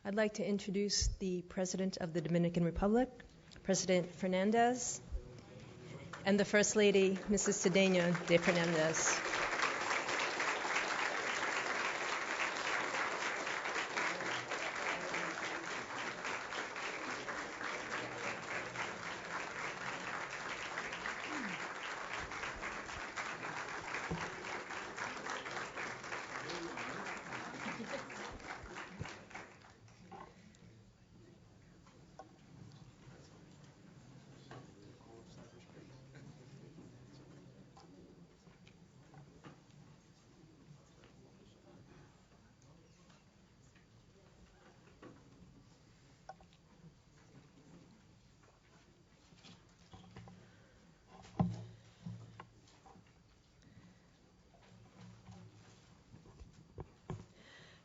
I'd like to introduce the President of the Dominican Republic, President Fernández, and the First Lady, Mrs. Cedeno de Fernández.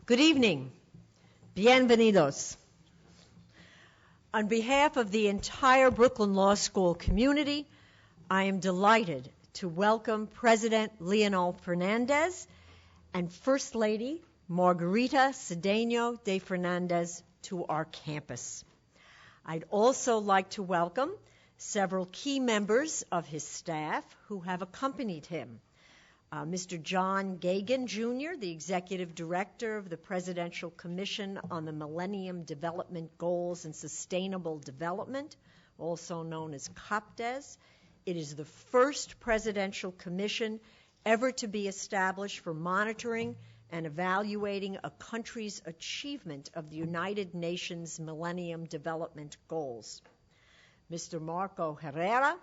Good evening. Bienvenidos. On behalf of the entire Brooklyn Law School community, I am delighted to welcome President Leonel Fernández and First Lady Margarita Cedeno de Fernández to our campus. I'd also like to welcome several key members of his staff who have accompanied him. Mr. John Gagan, Jr., the Executive Director of the Presidential Commission on the Millennium Development Goals and Sustainable Development, also known as COPDES. It is the first presidential commission ever to be established for monitoring and evaluating a country's achievement of the United Nations Millennium Development Goals. Mr. Marco Herrera,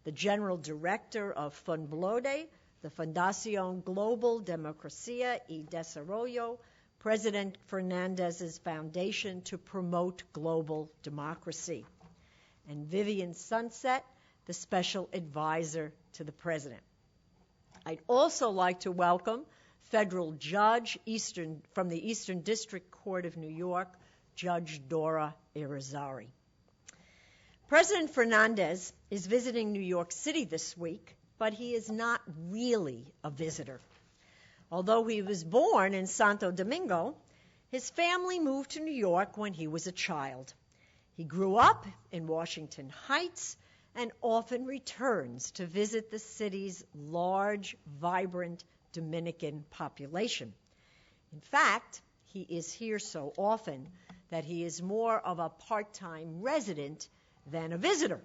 the General Director of FUNBLODE, the Fundación Global Democracia y Desarrollo, President Fernández's foundation to promote global democracy, and Vivian Sunset, the Special Advisor to the President. I'd also like to welcome Federal Judge from the Eastern District Court of New York, Judge Dora Irizarry. President Fernández is visiting New York City this week, but he is not really a visitor. Although he was born in Santo Domingo, his family moved to New York when he was a child. He grew up in Washington Heights and often returns to visit the city's large, vibrant Dominican population. In fact, he is here so often that he is more of a part-time resident than a visitor.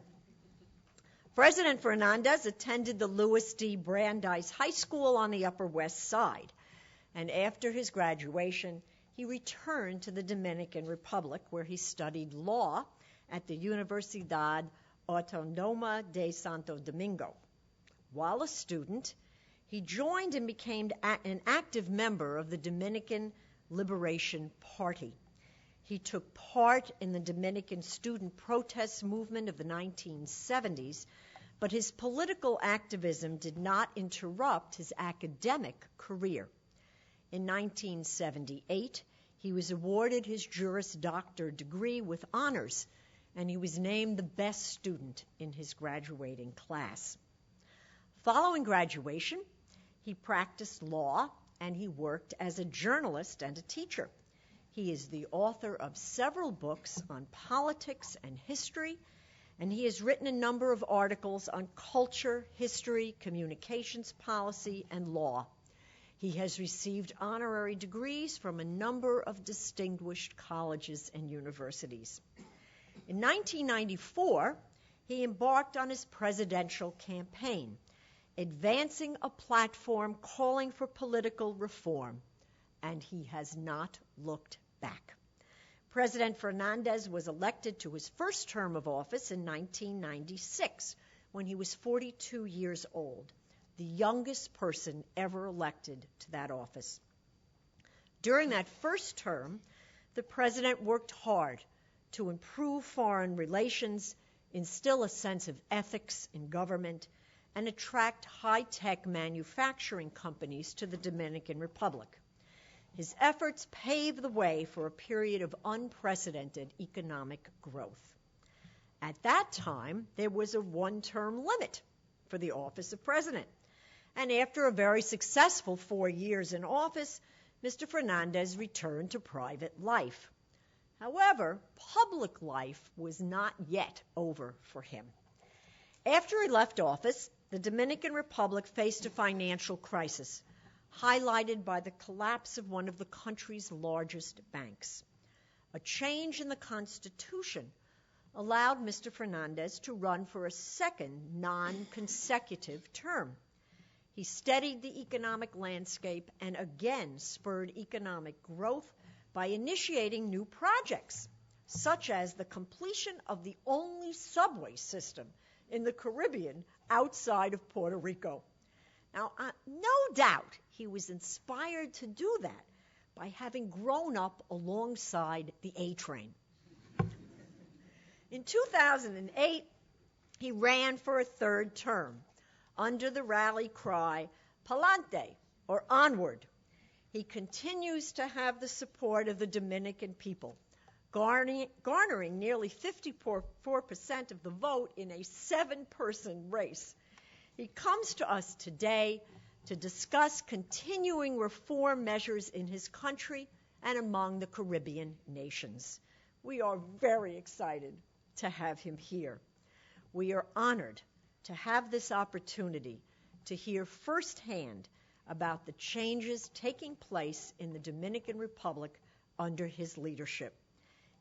President Fernández attended the Louis D. Brandeis High School on the Upper West Side, and after his graduation, he returned to the Dominican Republic, where he studied law at the Universidad Autónoma de Santo Domingo. While a student, he joined and became an active member of the Dominican Liberation Party. He took part in the Dominican student protest movement of the 1970s, but his political activism did not interrupt his academic career. In 1978, he was awarded his Juris Doctor degree with honors, and he was named the best student in his graduating class. Following graduation, he practiced law, and he worked as a journalist and a teacher. He is the author of several books on politics and history, and he has written a number of articles on culture, history, communications policy, and law. He has received honorary degrees from a number of distinguished colleges and universities. In 1994, he embarked on his presidential campaign, advancing a platform calling for political reform, and he has not looked back. President Fernández was elected to his first term of office in 1996 when he was 42 years old, the youngest person ever elected to that office. During that first term, the president worked hard to improve foreign relations, instill a sense of ethics in government, and attract high-tech manufacturing companies to the Dominican Republic. His efforts paved the way for a period of unprecedented economic growth. At that time, there was a one-term limit for the office of president. And after a very successful 4 years in office, Mr. Fernández returned to private life. However, public life was not yet over for him. After he left office, the Dominican Republic faced a financial crisis, highlighted by the collapse of one of the country's largest banks. A change in the Constitution allowed Mr. Fernández to run for a second non-consecutive term. He steadied the economic landscape and again spurred economic growth by initiating new projects, such as the completion of the only subway system in the Caribbean outside of Puerto Rico. Now, no doubt he was inspired to do that by having grown up alongside the A train. In 2008, he ran for a third term under the rally cry, Pa'lante, or Onward. He continues to have the support of the Dominican people, garnering nearly 54% of the vote in a 7-person race. He comes to us today to discuss continuing reform measures in his country and among the Caribbean nations. We are very excited to have him here. We are honored to have this opportunity to hear firsthand about the changes taking place in the Dominican Republic under his leadership.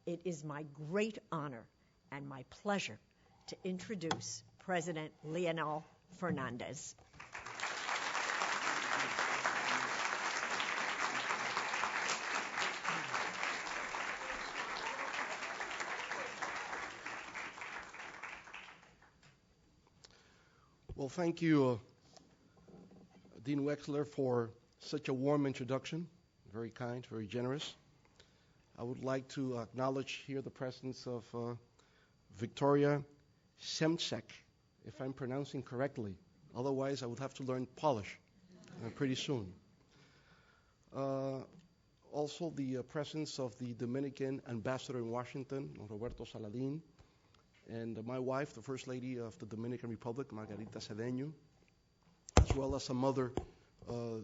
It is my great honor and my pleasure to introduce President Leonel Fernández. Well, thank you, Dean Wexler, for such a warm introduction. Very kind, very generous. I would like to acknowledge here the presence of Victoria Semcek, if I'm pronouncing correctly. Otherwise, I would have to learn Polish pretty soon. Also, the presence of the Dominican ambassador in Washington, Roberto Saladin, and my wife, the First Lady of the Dominican Republic, Margarita Cedeño, as well as some other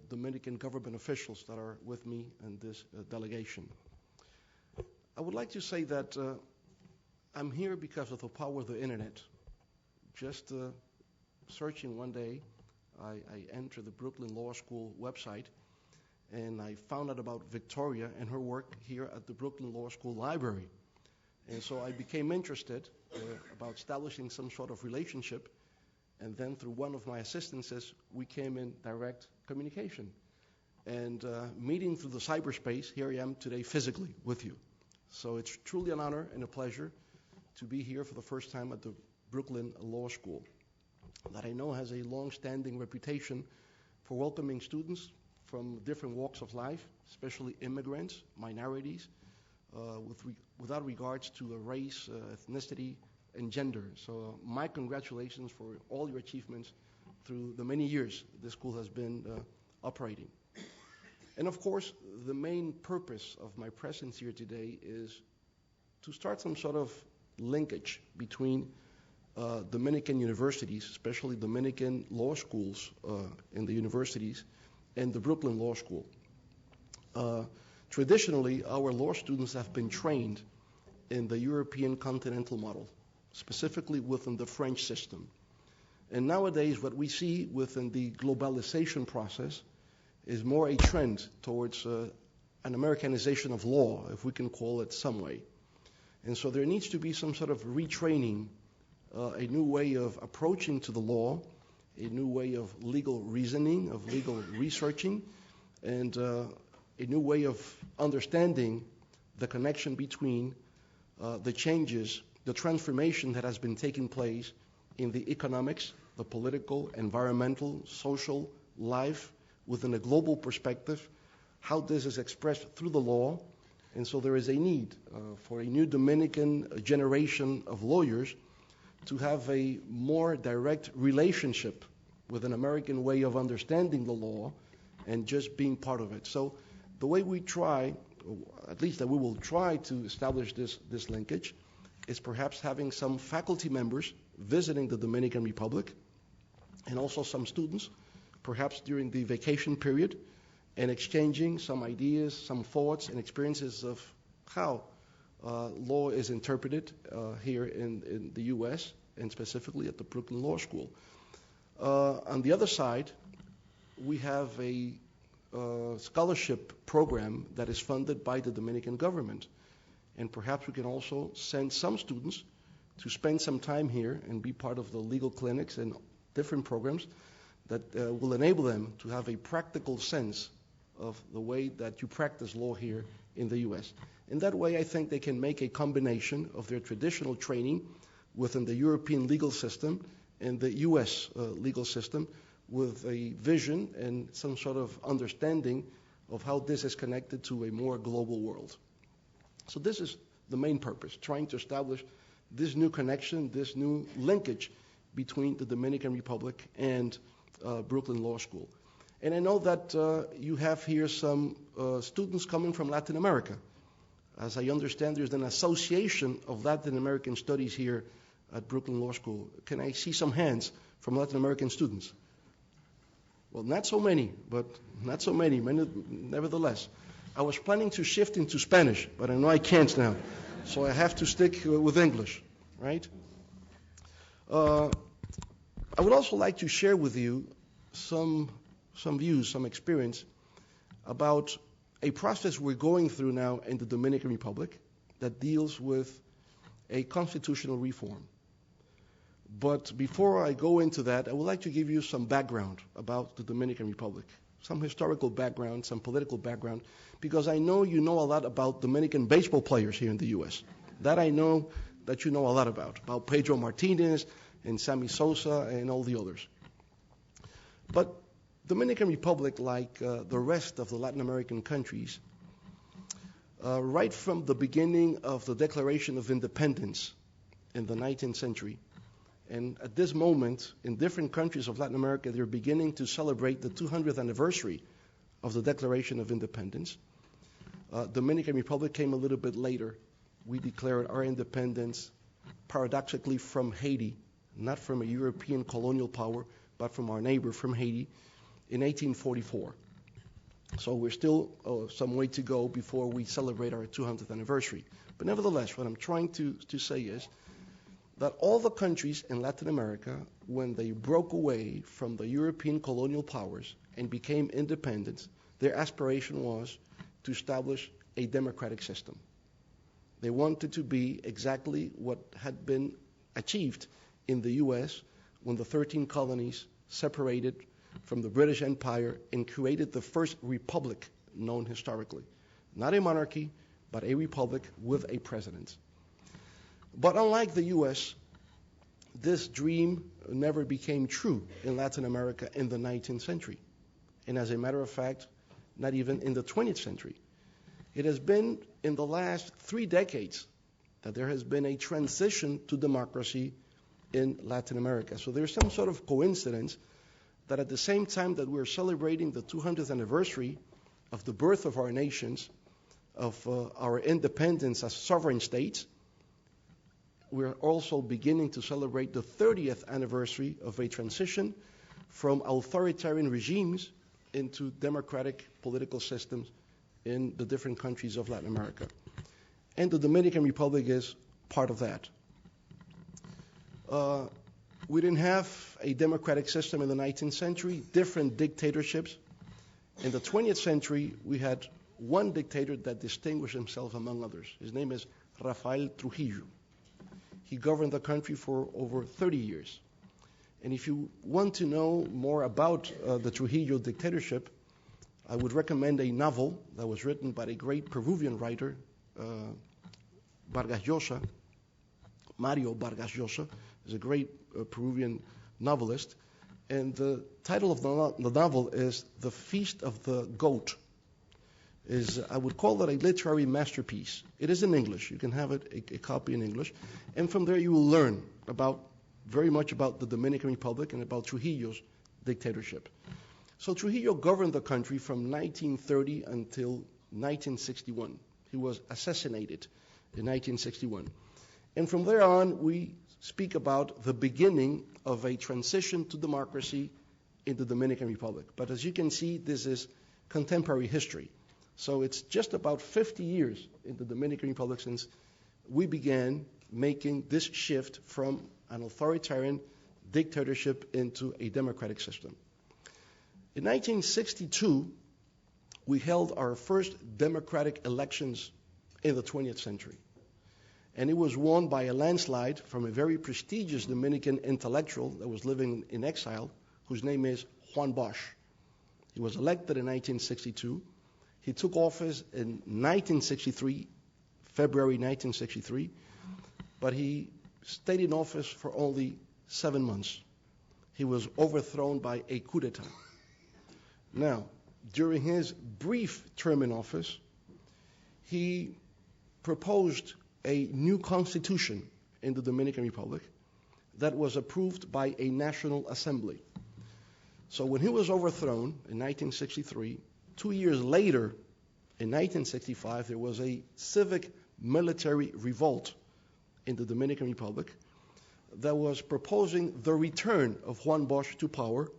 Dominican government officials that are with me in this delegation. I would like to say that I'm here because of the power of the internet. Just searching one day, I entered the Brooklyn Law School website, and I found out about Victoria and her work here at the Brooklyn Law School Library. And so I became interested about establishing some sort of relationship, and then through one of my assistances, we came in direct communication. And meeting through the cyberspace, here I am today physically with you. So it's truly an honor and a pleasure to be here for the first time at the Brooklyn Law School, that I know has a long-standing reputation for welcoming students from different walks of life, especially immigrants, minorities, without regards to race, ethnicity, and gender. So my congratulations for all your achievements through the many years this school has been operating. And of course, the main purpose of my presence here today is to start some sort of linkage between Dominican universities, especially Dominican law schools in the universities, and the Brooklyn Law School. Traditionally, our law students have been trained in the European continental model, specifically within the French system. And nowadays, what we see within the globalization process is more a trend towards an Americanization of law, if we can call it some way. And so there needs to be some sort of retraining, a new way of approaching to the law, a new way of legal reasoning, of legal researching, and a new way of understanding the connection between the changes, the transformation that has been taking place in the economics, the political, environmental, social life within a global perspective, how this is expressed through the law. And so there is a need for a new Dominican generation of lawyers to have a more direct relationship with an American way of understanding the law and just being part of it. So the way we try, at least that we will try to establish this linkage, is perhaps having some faculty members visiting the Dominican Republic and also some students, perhaps during the vacation period, and exchanging some ideas, some thoughts and experiences of how law is interpreted here in the U.S. and specifically at the Brooklyn Law School. On the other side, we have a scholarship program that is funded by the Dominican government. And perhaps we can also send some students to spend some time here and be part of the legal clinics and different programs that will enable them to have a practical sense of the way that you practice law here in the U.S. In that way, I think they can make a combination of their traditional training within the European legal system and the U.S. Legal system with a vision and some sort of understanding of how this is connected to a more global world. So this is the main purpose, trying to establish this new connection, this new linkage between the Dominican Republic and Brooklyn Law School. And I know that you have here some students coming from Latin America. As I understand, there's an association of Latin American studies here at Brooklyn Law School. Can I see some hands from Latin American students? Well, not so many, nevertheless. I was planning to shift into Spanish, but I know I can't now. So I have to stick with English, right? I would also like to share with you some views, some experience about a process we're going through now in the Dominican Republic that deals with a constitutional reform. But before I go into that, I would like to give you some background about the Dominican Republic, some historical background, some political background, because I know you know a lot about Dominican baseball players here in the U.S. That I know that you know a lot about Pedro Martinez and Sammy Sosa and all the others. But Dominican Republic, like the rest of the Latin American countries, right from the beginning of the Declaration of Independence in the 19th century, and at this moment, in different countries of Latin America, they're beginning to celebrate the 200th anniversary of the Declaration of Independence. Dominican Republic came a little bit later. We declared our independence, paradoxically, from Haiti, not from a European colonial power, but from our neighbor, from Haiti, in 1844. So we're still some way to go before we celebrate our 200th anniversary. But nevertheless, what I'm trying to say is that all the countries in Latin America, when they broke away from the European colonial powers and became independent, their aspiration was to establish a democratic system. They wanted to be exactly what had been achieved in the U.S. when the 13 colonies separated from the British Empire and created the first republic known historically. Not a monarchy, but a republic with a president. But unlike the U.S., this dream never became true in Latin America in the 19th century. And as a matter of fact, not even in the 20th century. It has been in the last 3 decades that there has been a transition to democracy in Latin America. So there's some sort of coincidence that at the same time that we're celebrating the 200th anniversary of the birth of our nations, of our independence as sovereign states, we're also beginning to celebrate the 30th anniversary of a transition from authoritarian regimes into democratic political systems in the different countries of Latin America. And the Dominican Republic is part of that. We didn't have a democratic system in the 19th century, different dictatorships. In the 20th century, we had one dictator that distinguished himself among others. His name is Rafael Trujillo. He governed the country for over 30 years. And if you want to know more about the Trujillo dictatorship, I would recommend a novel that was written by a great Peruvian writer, Vargas Llosa. Mario Vargas Llosa is a great Peruvian novelist. And the title of the novel is The Feast of the Goat. I would call it a literary masterpiece. It is in English. You can have it, a copy in English. And from there you will learn very much about the Dominican Republic and about Trujillo's dictatorship. So Trujillo governed the country from 1930 until 1961. He was assassinated in 1961. And from there on, we speak about the beginning of a transition to democracy in the Dominican Republic. But as you can see, this is contemporary history. So it's just about 50 years in the Dominican Republic since we began making this shift from an authoritarian dictatorship into a democratic system. In 1962, we held our first democratic elections in the 20th century. And it was won by a landslide from a very prestigious Dominican intellectual that was living in exile, whose name is Juan Bosch. He was elected in 1962. He took office in 1963, February 1963, but he stayed in office for only 7 months. He was overthrown by a coup d'etat. Now, during his brief term in office, he proposed a new constitution in the Dominican Republic that was approved by a National Assembly. So when he was overthrown in 1963, 2 years later, in 1965, there was a civic military revolt in the Dominican Republic that was proposing the return of Juan Bosch to power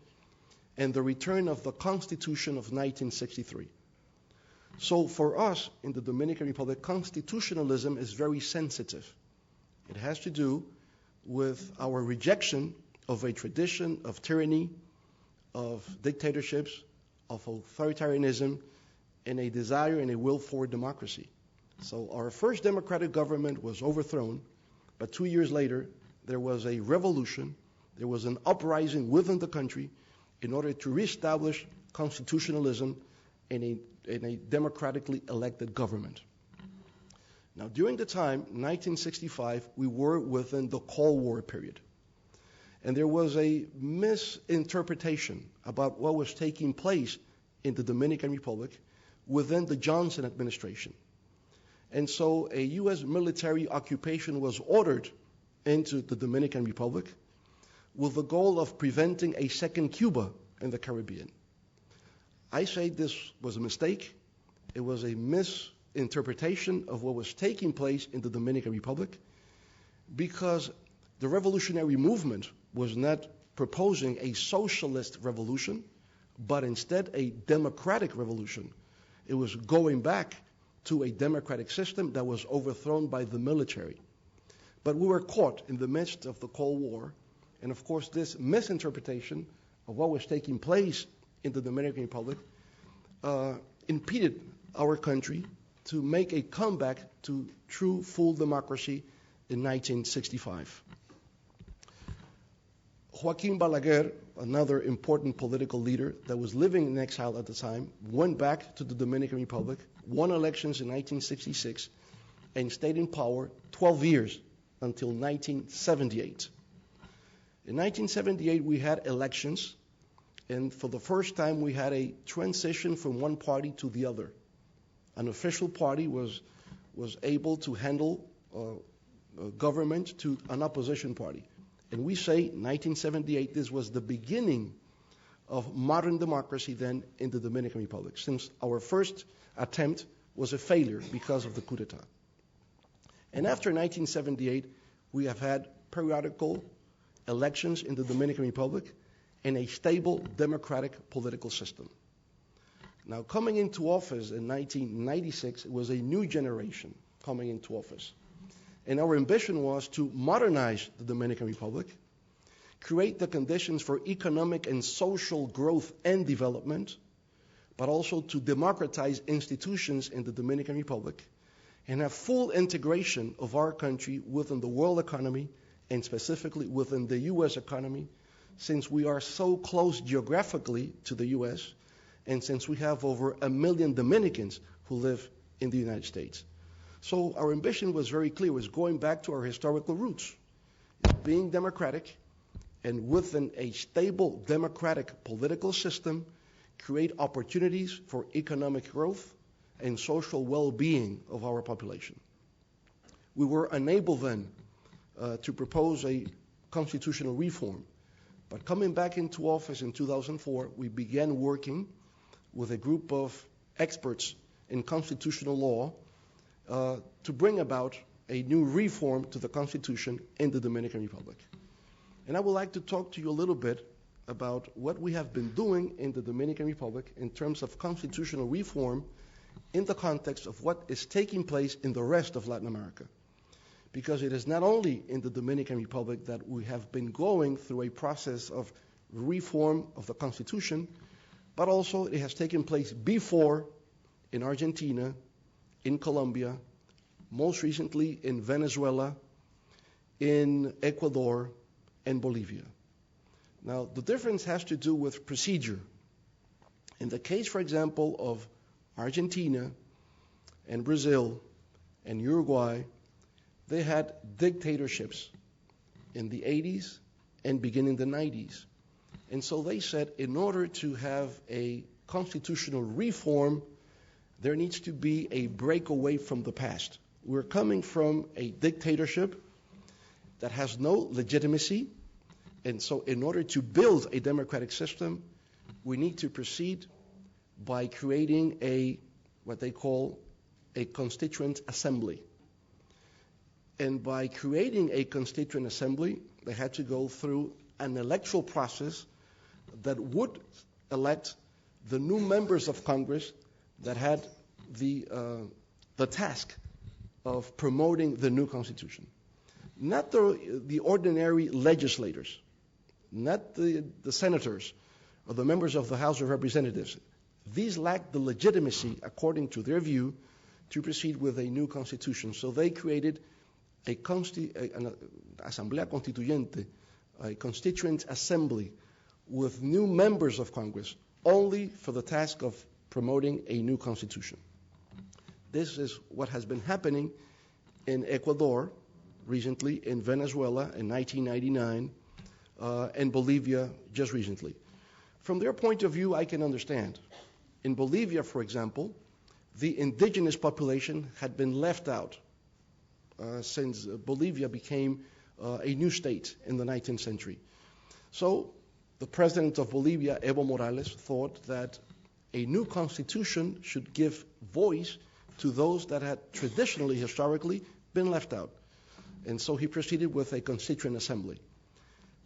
and the return of the Constitution of 1963. So for us in the Dominican Republic, constitutionalism is very sensitive. It has to do with our rejection of a tradition of tyranny, of dictatorships, of authoritarianism, and a desire and a will for democracy. So our first democratic government was overthrown, but 2 years later, there was a revolution, there was an uprising within the country in order to reestablish constitutionalism in a democratically elected government. Now, during the time, 1965, we were within the Cold War period. And there was a misinterpretation about what was taking place in the Dominican Republic within the Johnson administration. And so a U.S. military occupation was ordered into the Dominican Republic with the goal of preventing a second Cuba in the Caribbean. I say this was a mistake. It was a misinterpretation of what was taking place in the Dominican Republic because the revolutionary movement was not proposing a socialist revolution, but instead a democratic revolution. It was going back to a democratic system that was overthrown by the military. But we were caught in the midst of the Cold War, and of course this misinterpretation of what was taking place in the Dominican Republic impeded our country to make a comeback to true full democracy in 1965. Joaquin Balaguer, another important political leader that was living in exile at the time, went back to the Dominican Republic, won elections in 1966, and stayed in power 12 years until 1978. In 1978, we had elections, and for the first time, we had a transition from one party to the other. An official party was able to handle government to an opposition party. And we say 1978, this was the beginning of modern democracy then in the Dominican Republic, since our first attempt was a failure because of the coup d'etat. And after 1978, we have had periodical elections in the Dominican Republic and a stable democratic political system. Now, coming into office in 1996, it was a new generation coming into office. And our ambition was to modernize the Dominican Republic, create the conditions for economic and social growth and development, but also to democratize institutions in the Dominican Republic and have full integration of our country within the world economy and specifically within the U.S. economy, since we are so close geographically to the U.S. and since we have over 1 million Dominicans who live in the United States. So our ambition was very clear, was going back to our historical roots, being democratic, and within a stable democratic political system, create opportunities for economic growth and social well-being of our population. We were unable then to propose a constitutional reform, but coming back into office in 2004, we began working with a group of experts in constitutional law to bring about a new reform to the Constitution in the Dominican Republic. And I would like to talk to you a little bit about what we have been doing in the Dominican Republic in terms of constitutional reform in the context of what is taking place in the rest of Latin America. Because it is not only in the Dominican Republic that we have been going through a process of reform of the Constitution, but also it has taken place before in Argentina, in Colombia, most recently in Venezuela, in Ecuador, and Bolivia. Now, the difference has to do with procedure. In the case, for example, of Argentina and Brazil and Uruguay, they had dictatorships in the 80s and beginning the 90s. And so they said in order to have a constitutional reform, there needs to be a breakaway from the past. We're coming from a dictatorship that has no legitimacy, and so in order to build a democratic system, we need to proceed by creating what they call a constituent assembly. And by creating a constituent assembly, they had to go through an electoral process that would elect the new members of Congress that had the task of promoting the new constitution. Not the ordinary legislators, not the senators or the members of the House of Representatives. These lacked the legitimacy, according to their view, to proceed with a new constitution. So they created an Asamblea Constituyente, a constituent assembly with new members of Congress, only for the task of promoting a new constitution. This is what has been happening in Ecuador recently, in Venezuela in 1999, and Bolivia just recently. From their point of view, I can understand. In Bolivia, for example, the indigenous population had been left out since Bolivia became a new state in the 19th century. So the president of Bolivia, Evo Morales, thought that a new constitution should give voice to those that had traditionally, historically, been left out. And so he proceeded with a constituent assembly.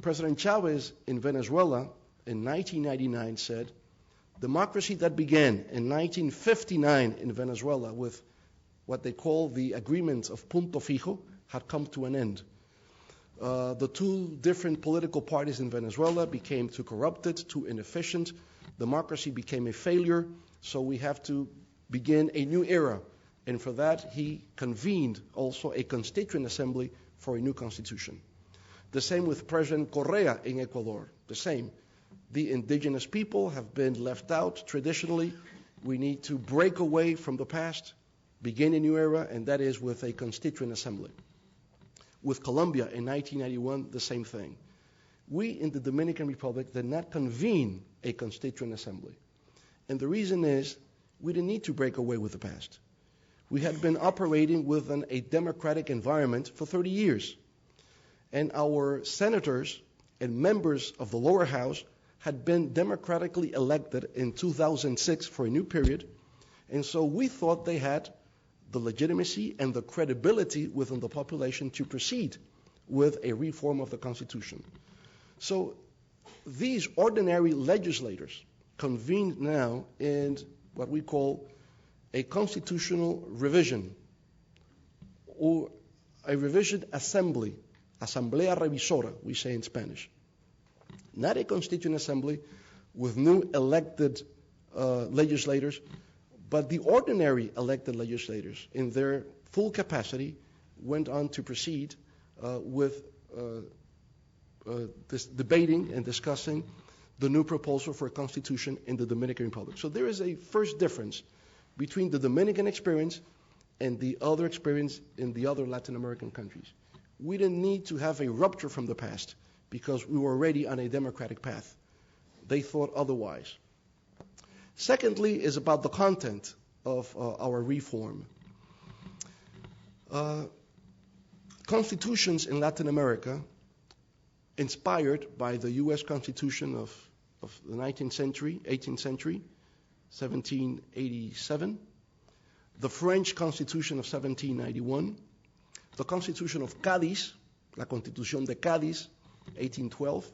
President Chavez in Venezuela in 1999 said, democracy that began in 1959 in Venezuela with what they call the agreements of Punto Fijo had come to an end. The two different political parties in Venezuela became too corrupted, too inefficient. Democracy became a failure, so we have to begin a new era. And for that, he convened also a constituent assembly for a new constitution. The same with President Correa in Ecuador. The same. The indigenous people have been left out traditionally. We need to break away from the past, begin a new era, and that is with a constituent assembly. With Colombia in 1991, the same thing. We in the Dominican Republic did not convene a constituent assembly. And the reason is we didn't need to break away with the past. We had been operating within a democratic environment for 30 years. And our senators and members of the lower house had been democratically elected in 2006 for a new period. And so we thought they had the legitimacy and the credibility within the population to proceed with a reform of the Constitution. So these ordinary legislators convened now in what we call a constitutional revision, or a revision assembly, Asamblea Revisora, we say in Spanish. Not a constituent assembly with new elected legislators, but the ordinary elected legislators in their full capacity went on to proceed with this debating and discussing the new proposal for a constitution in the Dominican Republic. So there is a first difference between the Dominican experience and the other experience in the other Latin American countries. We didn't need to have a rupture from the past because we were already on a democratic path. They thought otherwise. Secondly is about the content of our reform. Constitutions in Latin America, inspired by the U.S. Constitution of the 19th century, 18th century, 1787, the French Constitution of 1791, the Constitution of Cádiz, la Constitución de Cádiz, 1812,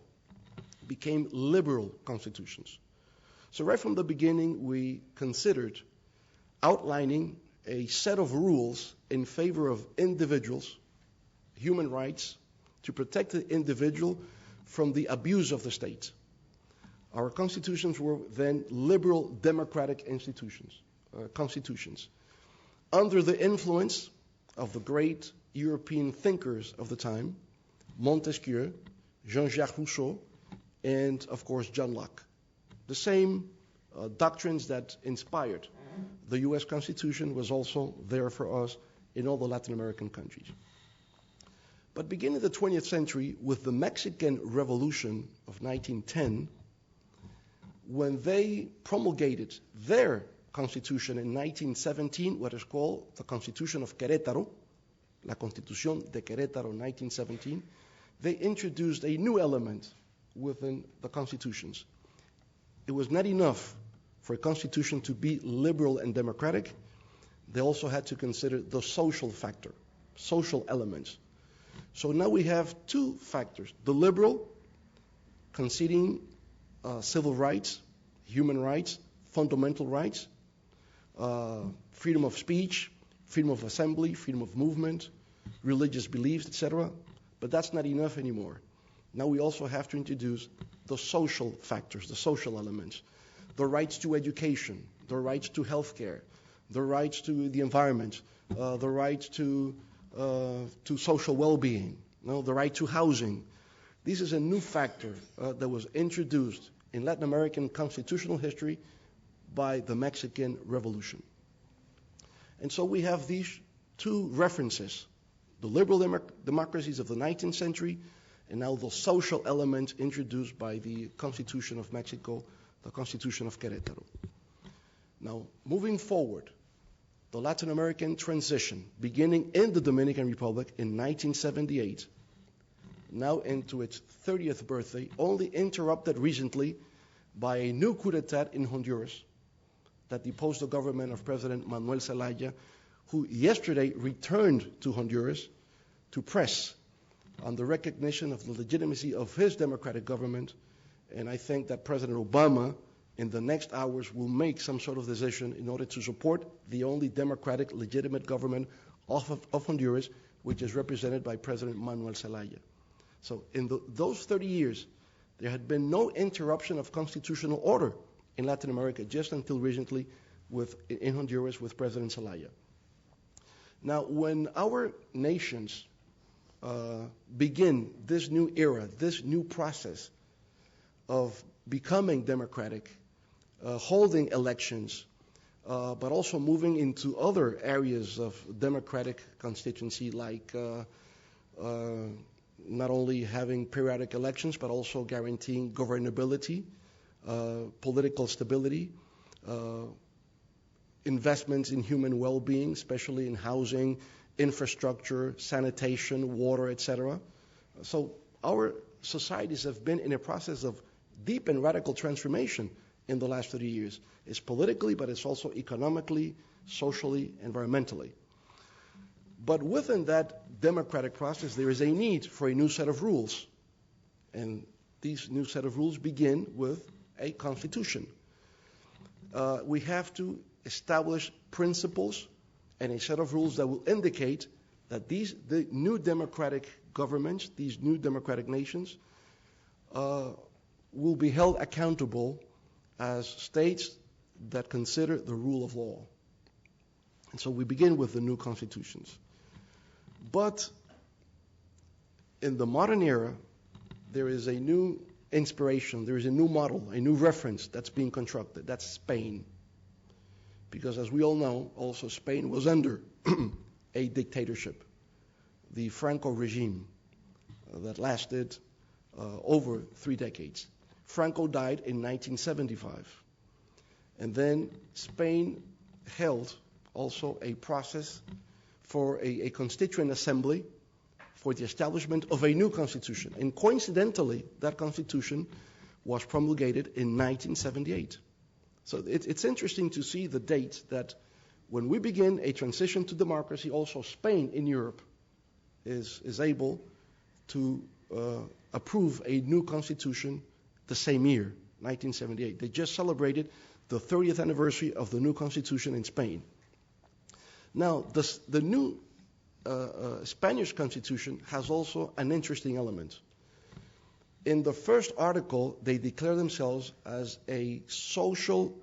became liberal constitutions. So right from the beginning, we considered outlining a set of rules in favor of individuals, human rights, to protect the individual from the abuse of the state. Our constitutions were then liberal democratic constitutions. Under the influence of the great European thinkers of the time, Montesquieu, Jean-Jacques Rousseau, and of course John Locke. The same doctrines that inspired the U.S. Constitution was also there for us in all the Latin American countries. But beginning the 20th century with the Mexican Revolution of 1910, when they promulgated their constitution in 1917, what is called the Constitution of Querétaro, La Constitución de Querétaro 1917, they introduced a new element within the constitutions. It was not enough for a constitution to be liberal and democratic. They also had to consider the social factor, social elements. So now we have two factors: the liberal, conceding civil rights, human rights, fundamental rights, freedom of speech, freedom of assembly, freedom of movement, religious beliefs, etc. But that's not enough anymore. Now we also have to introduce the social factors, the social elements, the rights to education, the rights to healthcare, the rights to the environment, the rights to social well-being, the right to housing. This is a new factor that was introduced in Latin American constitutional history by the Mexican Revolution. And so we have these two references, the liberal democracies of the 19th century and now the social element introduced by the Constitution of Mexico, the Constitution of Querétaro. Now, moving forward, the Latin American transition, beginning in the Dominican Republic in 1978, now into its 30th birthday, only interrupted recently by a new coup d'etat in Honduras that deposed the government of President Manuel Zelaya, who yesterday returned to Honduras to press on the recognition of the legitimacy of his democratic government. And I think that President Obama, in the next hours, will make some sort of decision in order to support the only democratic, legitimate government of Honduras, which is represented by President Manuel Zelaya. So in those 30 years, there had been no interruption of constitutional order in Latin America, just until recently in Honduras with President Zelaya. Now, when our nations begin this new era, this new process of becoming democratic, holding elections, but also moving into other areas of democratic constituency, like not only having periodic elections, but also guaranteeing governability, political stability, investments in human well-being, especially in housing, infrastructure, sanitation, water, etc. So our societies have been in a process of deep and radical transformation in the last 30 years. It's politically, but it's also economically, socially, environmentally. But within that democratic process, there is a need for a new set of rules. And these new set of rules begin with a constitution. We have to establish principles and a set of rules that will indicate that the new democratic governments, these new democratic nations, will be held accountable as states that consider the rule of law. And so we begin with the new constitutions. But in the modern era, there is a new inspiration, there is a new model, a new reference that's being constructed. That's Spain. Because as we all know, also Spain was under a dictatorship, the Franco regime that lasted over 3 decades. Franco died in 1975. And then Spain held also a process for a constituent assembly for the establishment of a new constitution. And coincidentally, that constitution was promulgated in 1978. So it's interesting to see the date that when we begin a transition to democracy, also Spain in Europe is able to approve a new constitution the same year, 1978. They just celebrated the 30th anniversary of the new constitution in Spain. Now, the new Spanish Constitution has also an interesting element. In the first article, they declare themselves as a social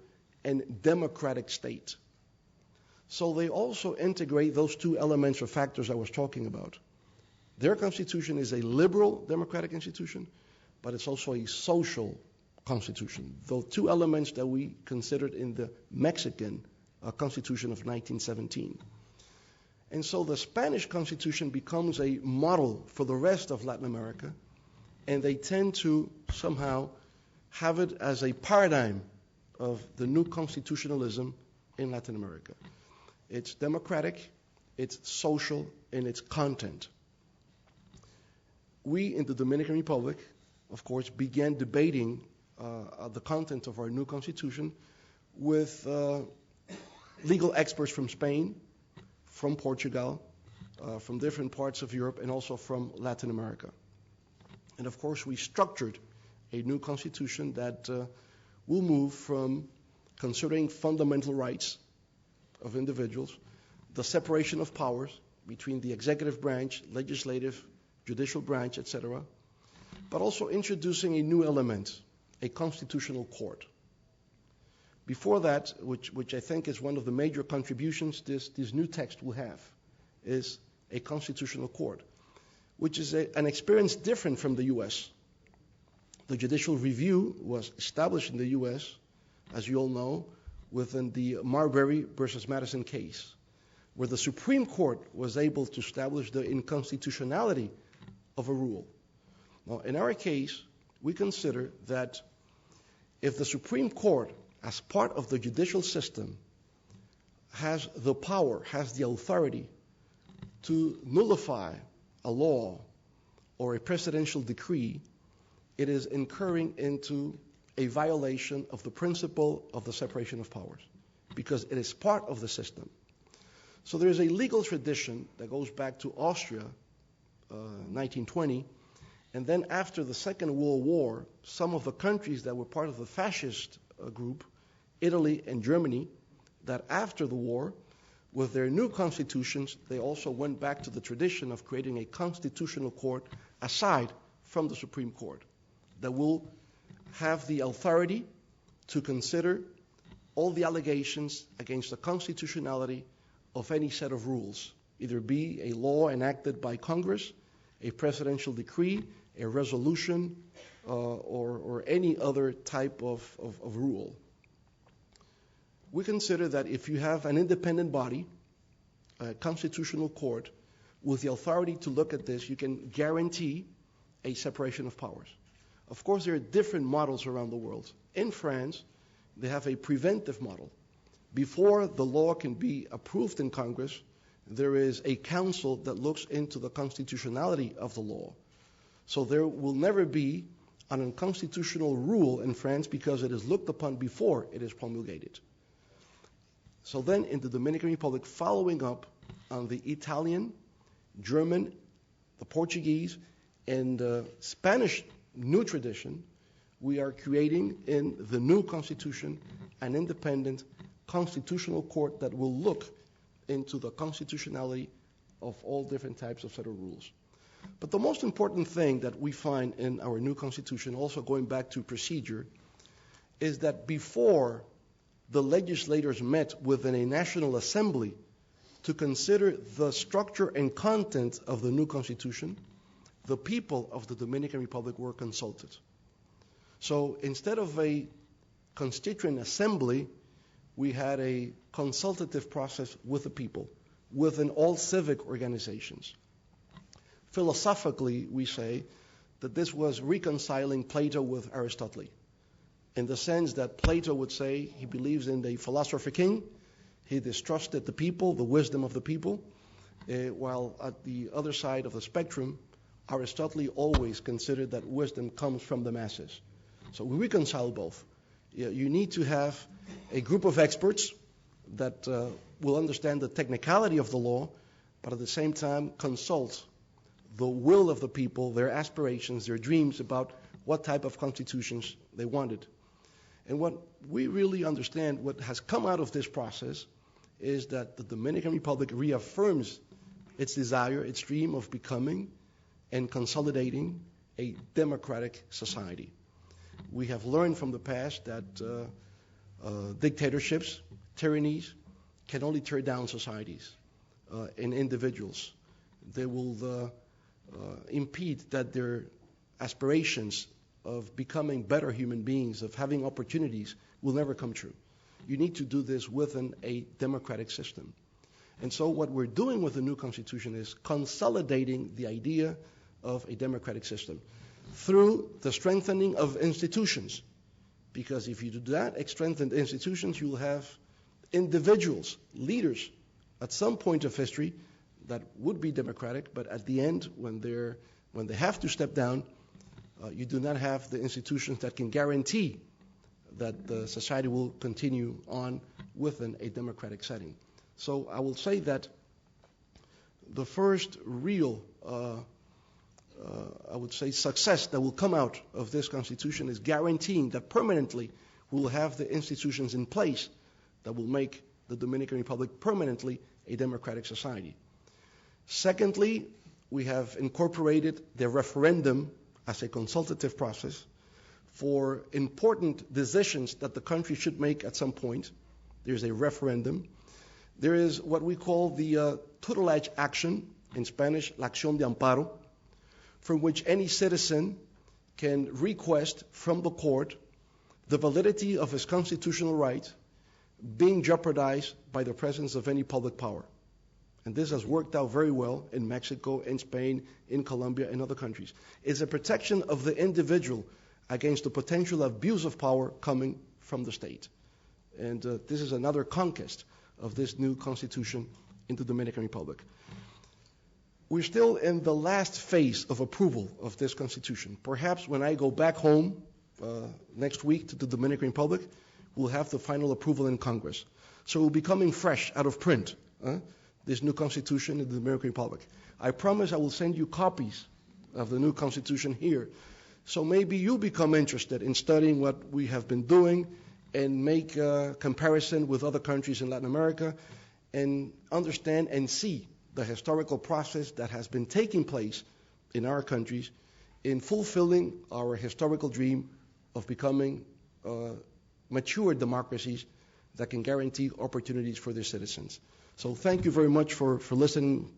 and democratic state. So they also integrate those two elements or factors I was talking about. Their constitution is a liberal democratic institution, but it's also a social constitution. Those two elements that we considered in the Mexican Constitution of 1917. And so the Spanish Constitution becomes a model for the rest of Latin America, and they tend to somehow have it as a paradigm of the new constitutionalism in Latin America. It's democratic, it's social, and it's content. We in the Dominican Republic, of course, began debating the content of our new constitution with legal experts from Spain, from Portugal, from different parts of Europe, and also from Latin America. And of course, we structured a new constitution that will move from considering fundamental rights of individuals, the separation of powers between the executive branch, legislative, judicial branch, etc., but also introducing a new element, a constitutional court. Before that, which I think is one of the major contributions this new text will have, is a constitutional court, which is an experience different from the U.S. The judicial review was established in the U.S., as you all know, within the Marbury versus Madison case, where the Supreme Court was able to establish the inconstitutionality of a rule. Now, in our case, we consider that if the Supreme Court, as part of the judicial system, has the power, has the authority to nullify a law or a presidential decree, it is incurring into a violation of the principle of the separation of powers, because it is part of the system. So there is a legal tradition that goes back to Austria, 1920, and then after the Second World War, some of the countries that were part of the fascist group, Italy and Germany, that after the war, with their new constitutions, they also went back to the tradition of creating a constitutional court aside from the Supreme Court that will have the authority to consider all the allegations against the constitutionality of any set of rules, either be a law enacted by Congress, a presidential decree, a resolution, or any other type of rule. We consider that if you have an independent body, a constitutional court, with the authority to look at this, you can guarantee a separation of powers. Of course, there are different models around the world. In France, they have a preventive model. Before the law can be approved in Congress, there is a council that looks into the constitutionality of the law. So there will never be an unconstitutional rule in France because it is looked upon before it is promulgated. So then in the Dominican Republic, following up on the Italian, German, the Portuguese, and the Spanish new tradition, we are creating in the new constitution an independent constitutional court that will look into the constitutionality of all different types of federal rules. But the most important thing that we find in our new constitution, also going back to procedure, is that before the legislators met within a national assembly to consider the structure and content of the new constitution, the people of the Dominican Republic were consulted. So instead of a constituent assembly, we had a consultative process with the people, within all civic organizations. Philosophically, we say that this was reconciling Plato with Aristotle, in the sense that Plato would say he believes in the philosopher king, he distrusted the people, the wisdom of the people, while at the other side of the spectrum, Aristotle always considered that wisdom comes from the masses. So we reconcile both. You need to have a group of experts that will understand the technicality of the law, but at the same time consult the will of the people, their aspirations, their dreams about what type of constitutions they wanted. And what we really understand, what has come out of this process, is that the Dominican Republic reaffirms its desire, its dream of becoming and consolidating a democratic society. We have learned from the past that dictatorships, tyrannies, can only tear down societies and individuals. They will impede that their aspirations of becoming better human beings, of having opportunities, will never come true. You need to do this within a democratic system. And so what we're doing with the new Constitution is consolidating the idea of a democratic system through the strengthening of institutions. Because if you do that, strengthen institutions, you'll have individuals, leaders, at some point of history that would be democratic, but at the end, when they have to step down, you do not have the institutions that can guarantee that the society will continue on within a democratic setting. So I will say that the first real, I would say, success that will come out of this Constitution is guaranteeing that permanently we will have the institutions in place that will make the Dominican Republic permanently a democratic society. Secondly, we have incorporated the referendum as a consultative process for important decisions that the country should make at some point. There's a referendum. There is what we call the tutelage action, in Spanish, la acción de amparo, from which any citizen can request from the court the validity of his constitutional right being jeopardized by the presence of any public power. And this has worked out very well in Mexico, in Spain, in Colombia, and other countries. It's a protection of the individual against the potential abuse of power coming from the state. And this is another conquest of this new constitution in the Dominican Republic. We're still in the last phase of approval of this constitution. Perhaps when I go back home next week to the Dominican Republic, we'll have the final approval in Congress. So it will be coming fresh out of print, this new constitution in the Dominican Republic. I promise I will send you copies of the new constitution here. So maybe you'll become interested in studying what we have been doing and make a comparison with other countries in Latin America and understand and see the historical process that has been taking place in our countries in fulfilling our historical dream of becoming mature democracies that can guarantee opportunities for their citizens. So thank you very much for listening,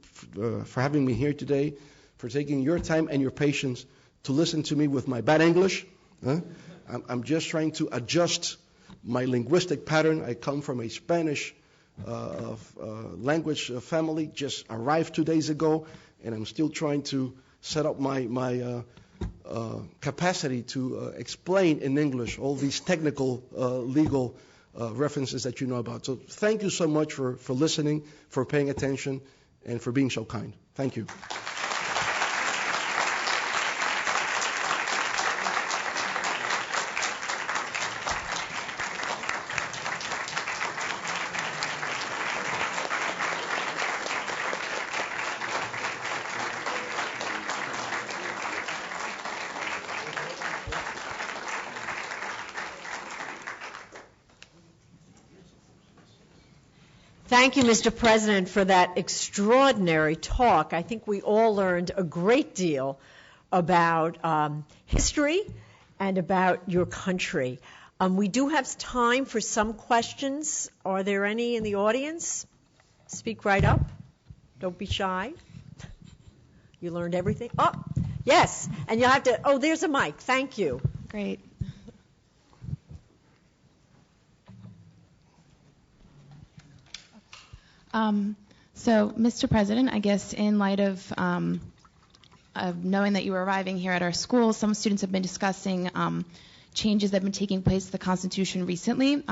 for having me here today, for taking your time and your patience to listen to me with my bad English. I'm just trying to adjust my linguistic pattern. I come from a Spanish language family, just arrived 2 days ago, and I'm still trying to set up my capacity to explain in English all these technical legal references that you know about. So thank you so much for listening, for paying attention, and for being so kind. Thank you. Thank you, Mr. President, for that extraordinary talk. I think we all learned a great deal about history and about your country. We do have time for some questions. Are there any in the audience? Speak right up. Don't be shy. You learned everything? Oh, yes. And you'll have to, there's a mic. Thank you. Great. So, Mr. President, I guess in light of knowing that you were arriving here at our school, some students have been discussing changes that have been taking place to the Constitution recently,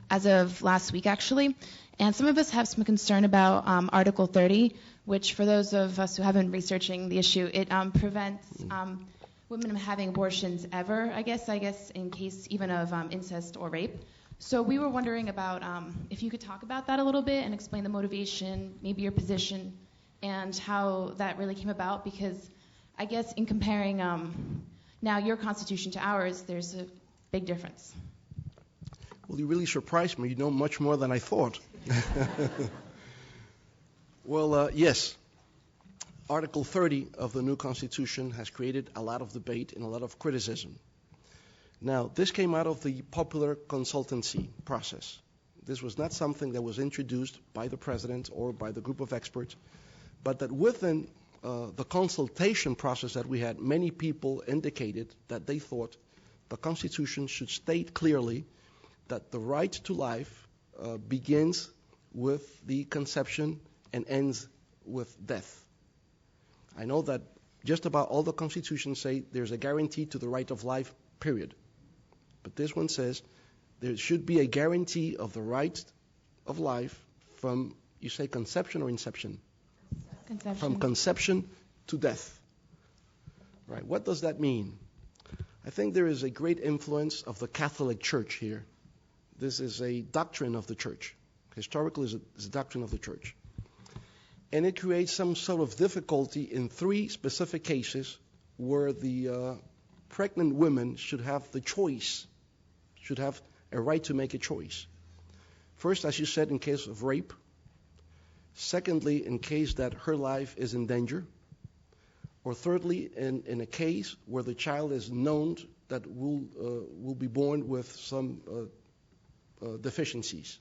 as of last week, actually. And some of us have some concern about Article 30, which, for those of us who haven't been researching the issue, it prevents women from having abortions ever, I guess in case even of incest or rape. So we were wondering about if you could talk about that a little bit and explain the motivation, maybe your position, and how that really came about, because I guess in comparing now your Constitution to ours, there's a big difference. Well, you really surprised me. You know much more than I thought. Well, yes. Article 30 of the new Constitution has created a lot of debate and a lot of criticism. Now, this came out of the popular consultancy process. This was not something that was introduced by the President or by the group of experts, but that within the consultation process that we had, many people indicated that they thought the Constitution should state clearly that the right to life begins with the conception and ends with death. I know that just about all the constitutions say there's a guarantee to the right of life, period. But this one says there should be a guarantee of the right of life from, you say conception or inception? Conception. From conception to death. Right. What does that mean? I think there is a great influence of the Catholic Church here. This is a doctrine of the Church. Historically, it's a doctrine of the Church. And it creates some sort of difficulty in three specific cases where the pregnant women should have the choice, should have a right to make a choice. First, as you said, in case of rape. Secondly, in case that her life is in danger. Or thirdly, in a case where the child is known that will be born with some deficiencies.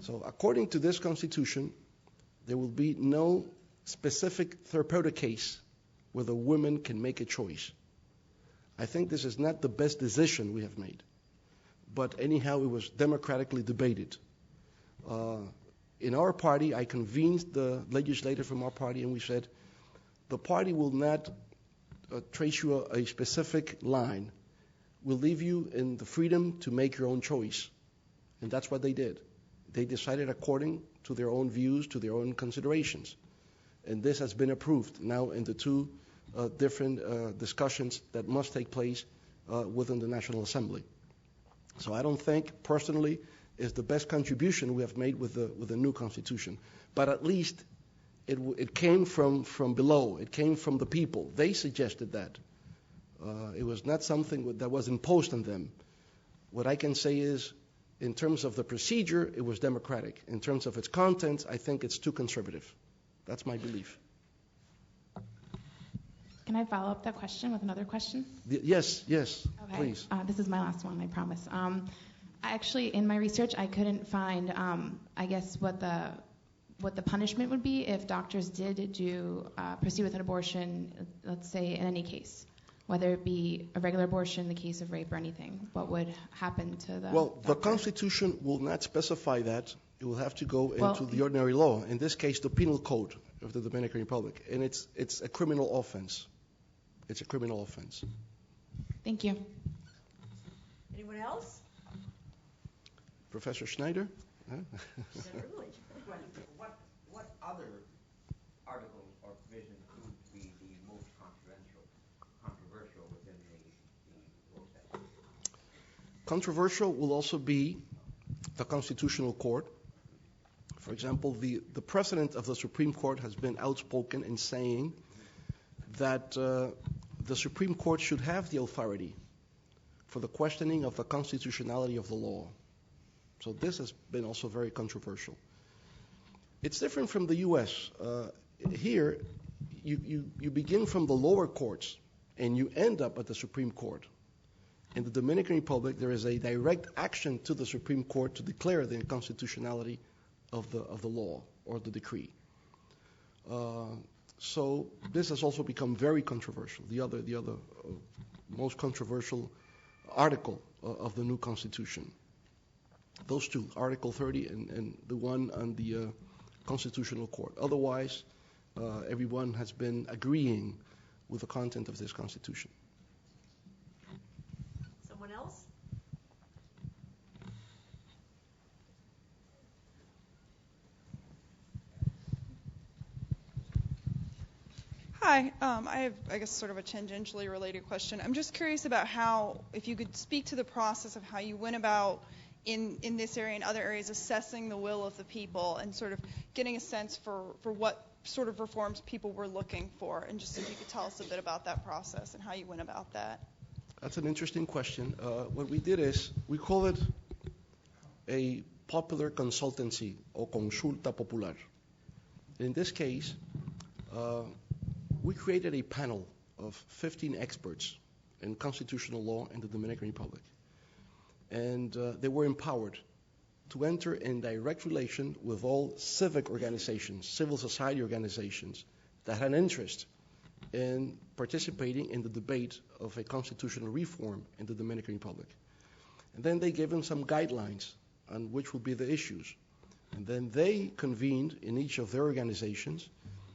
So according to this Constitution, there will be no specific therapeutic case where the women can make a choice. I think this is not the best decision we have made. But anyhow, it was democratically debated. In our party, I convened the legislator from our party, and we said, the party will not trace you a specific line. We'll leave you in the freedom to make your own choice. And that's what they did. They decided according to their own views, to their own considerations. And this has been approved now in the two different discussions that must take place within the National Assembly. So I don't think, personally, is the best contribution we have made with the new Constitution. But at least it came from below. It came from the people. They suggested that. It was not something that was imposed on them. What I can say is, in terms of the procedure, it was democratic. In terms of its contents, I think it's too conservative. That's my belief. Can I follow up that question with another question? Yes, okay. Please. This is my last one, I promise. Actually, in my research, I couldn't find, I guess, what the punishment would be if doctors did proceed with an abortion, let's say, in any case. Whether it be a regular abortion, the case of rape, or anything, what would happen to the Well, doctor? the Constitution will not specify that. It will have to go into the ordinary law. In this case, the Penal Code of the Dominican Republic. And it's a criminal offense. It's a criminal offense. Thank you. Anyone else? Professor Schneider? Certainly. What other articles or provisions would be the most controversial within the rule set? Controversial will also be the Constitutional Court. For example, the President of the Supreme Court has been outspoken in saying that the Supreme Court should have the authority for the questioning of the constitutionality of the law. So this has been also very controversial. It's different from the U.S. Here, you begin from the lower courts and you end up at the Supreme Court. In the Dominican Republic, there is a direct action to the Supreme Court to declare the constitutionality of the law or the decree. So this has also become very controversial. The other most controversial article of the new Constitution. Those two, Article 30 and the one on the Constitutional Court. Otherwise, everyone has been agreeing with the content of this Constitution. Someone else? Hi, I have, I guess, sort of a tangentially related question. I'm just curious about how, if you could speak to the process of how you went about in this area and other areas assessing the will of the people and sort of getting a sense for what sort of reforms people were looking for, and just if you could tell us a bit about that process and how you went about that. That's an interesting question. What we did is we call it a popular consultancy o consulta popular. In this case, we created a panel of 15 experts in constitutional law in the Dominican Republic. And they were empowered to enter in direct relation with all civic organizations, civil society organizations that had an interest in participating in the debate of a constitutional reform in the Dominican Republic. And then they gave them some guidelines on which would be the issues. And then they convened in each of their organizations,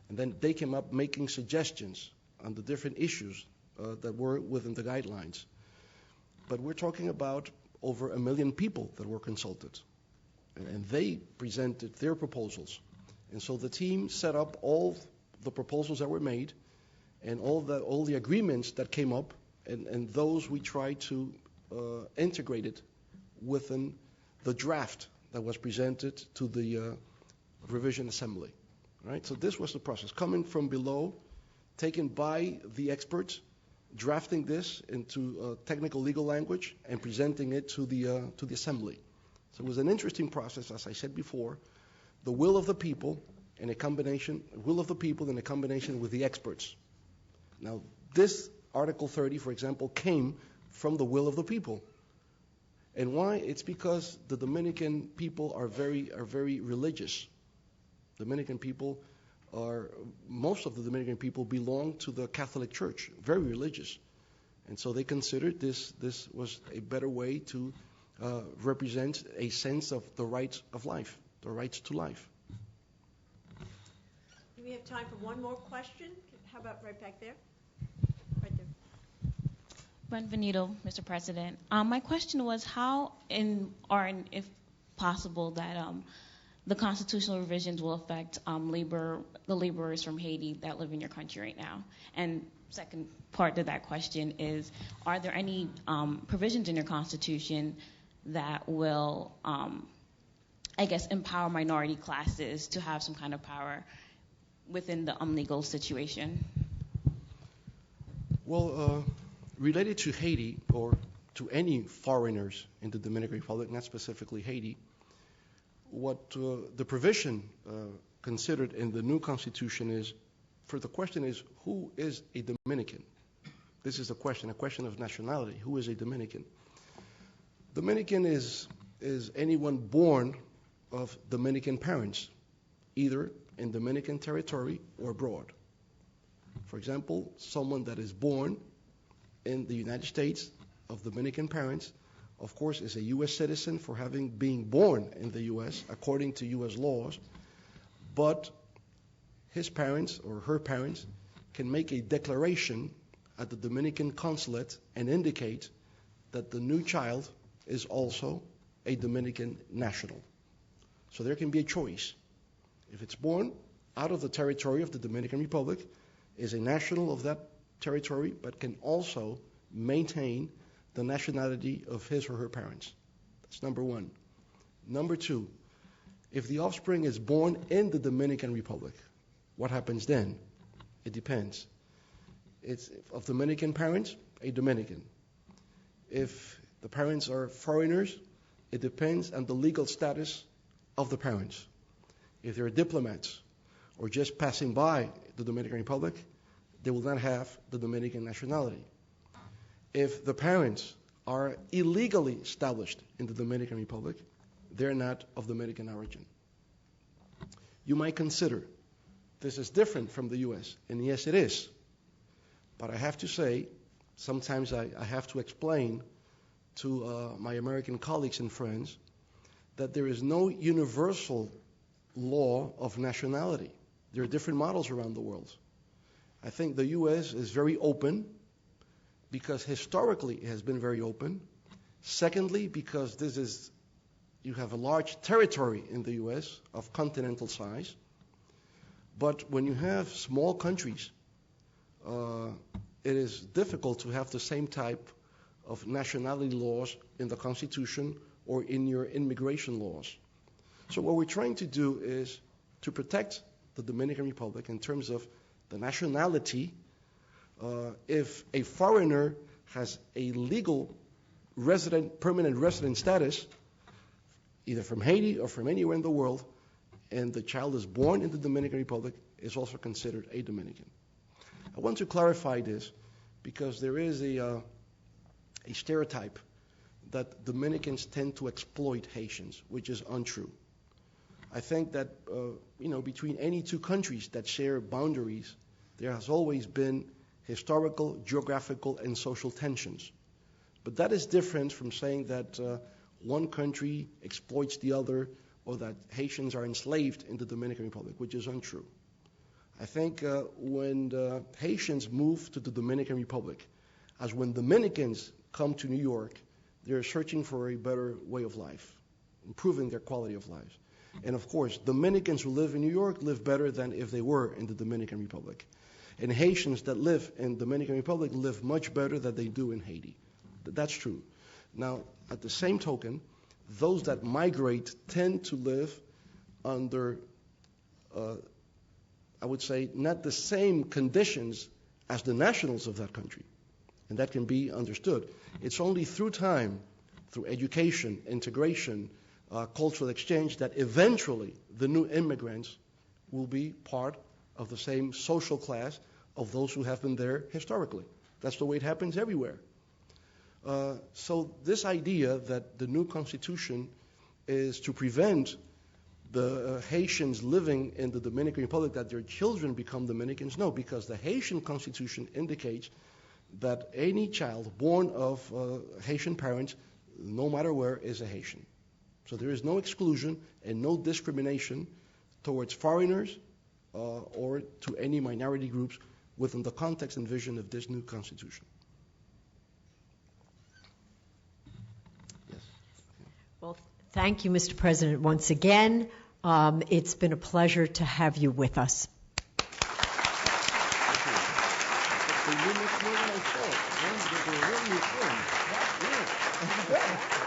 and then they came up making suggestions on the different issues that were within the guidelines. But we're talking about over 1 million people that were consulted. And they presented their proposals. And so the team set up all the proposals that were made and all the agreements that came up, and those we tried to integrate it within the draft that was presented to the revision assembly. Right? So this was the process, coming from below, taken by the experts, drafting this into technical legal language and presenting it to the assembly. So it was an interesting process, as I said before, the will of the people in a combination with the experts. Now, this Article 30, for example, came from the will of the people. And why? It's because the Dominican people are very religious. Most of the Dominican people belong to the Catholic Church, very religious. And so they considered this was a better way to represent a sense of the rights of life, the rights to life. Do we have time for one more question? How about right back there? Right there. Benvenido, Mr. President. My question was how, if possible, that the constitutional revisions will affect the laborers from Haiti that live in your country right now. And second part to that question is, are there any provisions in your Constitution that will, empower minority classes to have some kind of power within the legal situation? Well, related to Haiti, or to any foreigners in the Dominican Republic, not specifically Haiti, what the provision considered in the new Constitution is, the question is, who is a Dominican? This is a question of nationality. Who is a Dominican? Dominican is anyone born of Dominican parents, either in Dominican territory or abroad. For example, someone that is born in the United States of Dominican parents, of course, is a U.S. citizen for being born in the U.S. according to U.S. laws, but his parents or her parents can make a declaration at the Dominican consulate and indicate that the new child is also a Dominican national. So there can be a choice. If it's born out of the territory of the Dominican Republic, is a national of that territory, but can also maintain the nationality of his or her parents. That's number one. Number two, if the offspring is born in the Dominican Republic, what happens then? It depends. It's of Dominican parents, a Dominican. If the parents are foreigners, it depends on the legal status of the parents. If they're diplomats or just passing by the Dominican Republic, they will not have the Dominican nationality. If the parents are illegally established in the Dominican Republic, they're not of Dominican origin. You might consider this is different from the U.S., and yes, it is. But I have to say, sometimes I have to explain to my American colleagues and friends that there is no universal law of nationality. There are different models around the world. I think the U.S. is very open because historically it has been very open. Secondly, because you have a large territory in the U.S. of continental size. But when you have small countries, it is difficult to have the same type of nationality laws in the Constitution or in your immigration laws. So what we're trying to do is to protect the Dominican Republic in terms of the nationality. If a foreigner has a legal permanent resident status, either from Haiti or from anywhere in the world, and the child is born in the Dominican Republic, is also considered a Dominican. I want to clarify this because there is a stereotype that Dominicans tend to exploit Haitians, which is untrue. I think that between any two countries that share boundaries, there has always been historical, geographical, and social tensions. But that is different from saying that one country exploits the other, or that Haitians are enslaved in the Dominican Republic, which is untrue. I think when the Haitians move to the Dominican Republic, as when Dominicans come to New York, they're searching for a better way of life, improving their quality of life. And of course, Dominicans who live in New York live better than if they were in the Dominican Republic. And Haitians that live in the Dominican Republic live much better than they do in Haiti. That's true. Now, at the same token, those that migrate tend to live under, I would say, not the same conditions as the nationals of that country. And that can be understood. It's only through time, through education, integration, cultural exchange, that eventually the new immigrants will be part of the same social class of those who have been there historically. That's the way it happens everywhere. So this idea that the new constitution is to prevent the Haitians living in the Dominican Republic, that their children become Dominicans, no, because the Haitian constitution indicates that any child born of Haitian parents, no matter where, is a Haitian. So there is no exclusion and no discrimination towards foreigners or to any minority groups within the context and vision of this new constitution. Yes. Well, thank you, Mr. President, once again. It's been a pleasure to have you with us. Thank you.